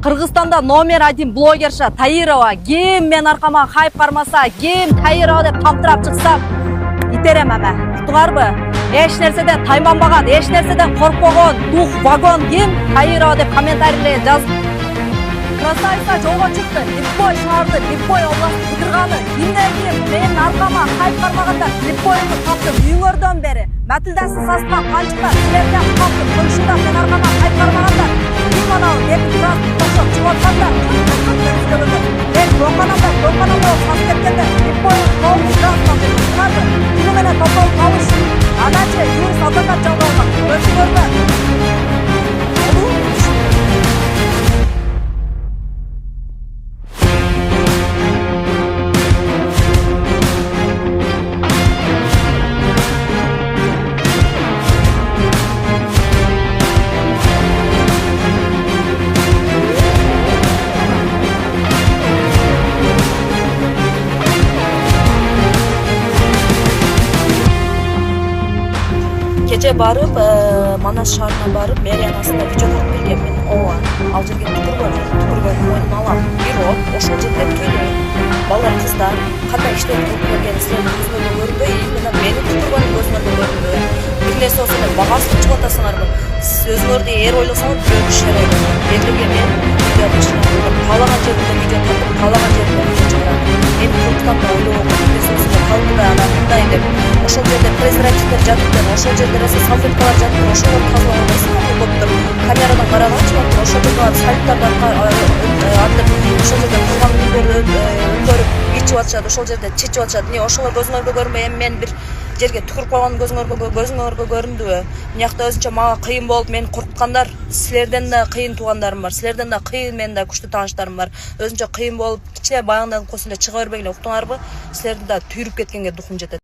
Кыргызстанда номер 1 блогерша Таирова ким мен аркама хайп кармаса, ким Таирова деп камтырап чыкса, итерем эме. Уктуңарбы? Эч нерседен тайманбаган, эч нерседен коркпогон, дух вагон ким Таирова деп комментарийлер жазып. Красавица жолго чыкты, Липпой шаарды, Липпой областын кыдырганы, кимден ким менин аркама хайп кармаганда Липпойду таптым үйүңөрдөн бери. Мәтилдесин саспан канчыкта силерден калктым, кылышында мен аркама хайп кармаганда ким анау эки турас ташып чыгатканда мен доканамда сас кеткенде Липпой колун жазмам деп турарды. Күнү менен топтолуп калыш. Аначы юрист адвокат жалгабаган. Көрсүңөрбү? Gece barıp, Manas şahrına barıp, Meriyanasında video koyup bilgen men. Ооба, ал жерге түкүргөн мойнуна алам. Бирок, ошол жерде түнү балдар, кыздар кандай иштеп көргөн силердин көзүңөргө көрүнбөй, именно мени түкүргөн көзүңөргө көрүнбөй. Бир нерсе болсо эле багасын чыгып атасыңарбы? Сиз өзүңөрдү эр ойлосоңуз бөлүк шерек. Элге мен видео чыгарам. Каалаган жеринде видео тартып, каалаган жеринде видео чыгарам. Мен Кыргызстанда ойлогон нерсесин калкыда ана мындай деп. Ошол жерде презервативдер жатыптыр, ошол жерде салфеткалар жатыптыр, ошолорду тазалап койсоңор болуптур. Камерадан караганчы болуптур, ошол жерде салфеткаларды антып, ошол жерде курган күндөрдү өткөрүп ичип атышат, ошол жерде чечип атышат. Эмне ошолор көзүңөргө көрүнбөй, эми мен бир жерге түкүрүп койгон көзүңөргө көрүндүбү? Мынакта өзүнчө мага кыйын болуп, мени коркуткандар, силерден да кыйын туугандарым бар, силерден да кыйын менин да күчтүү тааныштарым бар. Өзүнчө кыйын болуп, кичине баягындан койсун эле чыга бербегиле, уктуңарбы? Силерди да түйрүп кеткенге духум жетет.